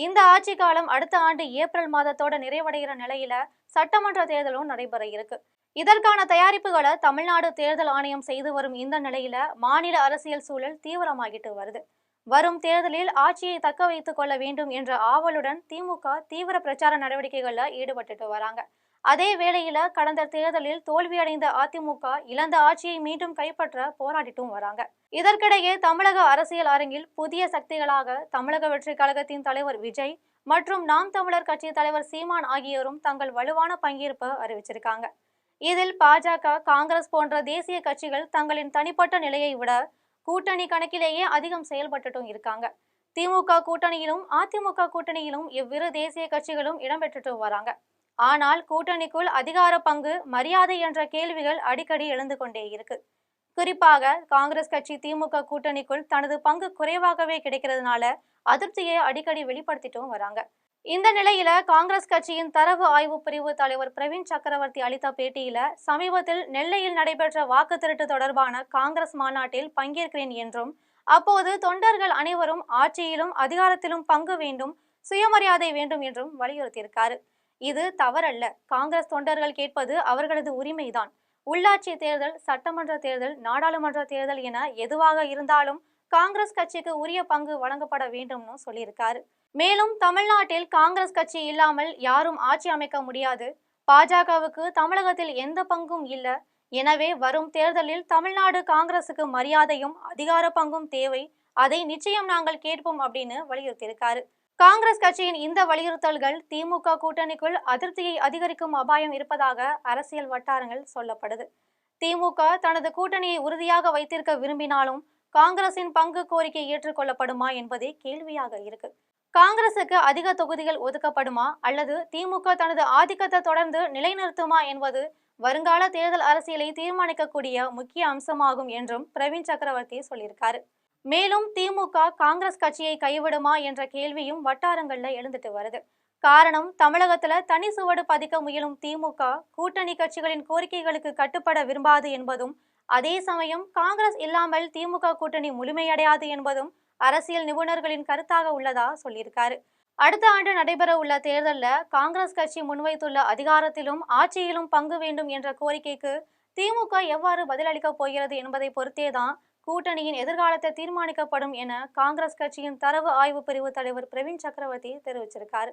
இந்த ஆட்சி காலம் அடுத்த ஆண்டு ஏப்ரல் மாதத்தோட நிறைவடைகிற நிலையில சட்டமன்ற தேர்தலும் நடைபெற இருக்கு. இதற்கான தயாரிப்புகளை தமிழ்நாடு தேர்தல் ஆணையம் செய்து வரும் இந்த நிலையில மாநில அரசியல் சூழல் தீவிரமாகிட்டு வருது. வரும் தேர்தலில் ஆட்சியை தக்க வைத்துக் கொள்ள வேண்டும் என்ற ஆவலுடன் திமுக தீவிர பிரச்சார நடவடிக்கைகள்ல ஈடுபட்டுட்டு வராங்க. அதே வேளையில கடந்த தேர்தலில் தோல்வியடைந்த அதிமுக இழந்த ஆட்சியை மீண்டும் கைப்பற்ற போராடிட்டும் வராங்க. இதற்கிடையே தமிழக அரசியல் அரங்கில் புதிய சக்திகளாக தமிழக வெற்றி கழகத்தின் தலைவர் விஜய் மற்றும் நாம் தமிழர் கட்சி தலைவர் சீமான் ஆகியோரும் தங்கள் வலுவான பங்கேற்பை அறிவிச்சிருக்காங்க. இதில் பாஜக, காங்கிரஸ் போன்ற தேசிய கட்சிகள் தங்களின் தனிப்பட்ட நிலையை விட கூட்டணி கணக்கிலேயே அதிகம் செயல்பட்டுட்டும் இருக்காங்க. திமுக கூட்டணியிலும் அதிமுக கூட்டணியிலும் இவ்விரு தேசிய கட்சிகளும் இடம்பெற்றுட்டு வராங்க. ஆனால் கூட்டணிக்குள் அதிகார பங்கு, மரியாதை என்ற கேள்விகள் அடிக்கடி எழுந்து கொண்டே இருக்கு. குறிப்பாக காங்கிரஸ் கட்சி திமுக கூட்டணிக்குள் தனது பங்கு குறைவாகவே கிடைக்கிறதுனால அதிருப்தியை அடிக்கடி வெளிப்படுத்திட்டும் வராங்க. இந்த நிலையில காங்கிரஸ் கட்சியின் தரவு ஆய்வு பிரிவு தலைவர் பிரவீன் சக்கரவர்த்தி அளித்த பேட்டியில சமீபத்தில் நெல்லையில் நடைபெற்ற வாக்கு திருட்டு தொடர்பான காங்கிரஸ் மாநாட்டில் பங்கேற்கிறேன் என்றும், அப்போது தொண்டர்கள் அனைவரும் ஆட்சியிலும் அதிகாரத்திலும் பங்கு வேண்டும், சுயமரியாதை வேண்டும் என்றும் வலியுறுத்தியிருக்காரு. இது தவறல்ல. காங்கிரஸ் தொண்டர்கள் கேட்பது அவர்களது உரிமைதான். உள்ளாட்சி தேர்தல், சட்டமன்ற தேர்தல், நாடாளுமன்ற தேர்தல் என எதுவாக இருந்தாலும் காங்கிரஸ் கட்சிக்கு உரிய பங்கு வழங்கப்பட வேண்டும்னு சொல்லியிருக்காரு. மேலும் தமிழ்நாட்டில் காங்கிரஸ் கட்சி இல்லாமல் யாரும் ஆட்சி அமைக்க முடியாது. பாஜகவுக்கு தமிழகத்தில் எந்த பங்கும் இல்ல. எனவே வரும் தேர்தலில் தமிழ்நாடு காங்கிரசுக்கு மரியாதையும் அதிகார பங்கும் தேவை. அதை நிச்சயம் நாங்கள் கேட்போம் அப்படின்னு வலியுறுத்தியிருக்காரு. காங்கிரஸ் கட்சியின் இந்த வலியுறுத்தல்கள் திமுக கூட்டணிக்குள் அதிருப்தியை அதிகரிக்கும் அபாயம் இருப்பதாக அரசியல் வட்டாரங்கள் சொல்லப்படுது. திமுக தனது கூட்டணியை உறுதியாக வைத்திருக்க விரும்பினாலும் காங்கிரசின் பங்கு கோரிக்கை ஏற்றுக்கொள்ளப்படுமா என்பதே கேள்வியாக இருக்கு. காங்கிரசுக்கு அதிக தொகுதிகள் ஒதுக்கப்படுமா அல்லது திமுக தனது ஆதிக்கத்தை தொடர்ந்து நிலைநிறுத்துமா என்பது வருங்கால தேர்தல் அரசியலை தீர்மானிக்கக்கூடிய முக்கிய அம்சமாகும் என்றும் பிரவீன் சக்கரவர்த்தி சொல்லியிருக்காரு. மேலும் திமுக காங்கிரஸ் கட்சியை கைவிடுமா என்ற கேள்வியும் வட்டாரங்கள்ல எழுந்துட்டு வருது. காரணம், தமிழகத்துல தனி சுவடு பதிக்க முயலும் திமுக கூட்டணி கட்சிகளின் கோரிக்கைகளுக்கு கட்டுப்பட விரும்பாது என்பதும், அதே சமயம் காங்கிரஸ் இல்லாமல் திமுக கூட்டணி முழுமையடையாது என்பதும் அரசியல் நிபுணர்களின் கருத்தாக உள்ளதா சொல்லியிருக்காரு. அடுத்த ஆண்டு நடைபெற உள்ள தேர்தலில் காங்கிரஸ் கட்சி முன்வைத்துள்ள அதிகாரத்திலும் ஆட்சியிலும் பங்கு வேண்டும் என்ற கோரிக்கைக்கு திமுக எவ்வாறு பதிலளிக்கப் போகிறது என்பதை பொறுத்தேதான் கூட்டணியின் எதிர்காலத்தை தீர்மானிக்கப்படும் என காங்கிரஸ் கட்சியின் தரவு ஆய்வு பிரிவு தலைவர் பிரவீன் சக்கரவர்த்தி தெரிவிச்சிருக்காரு.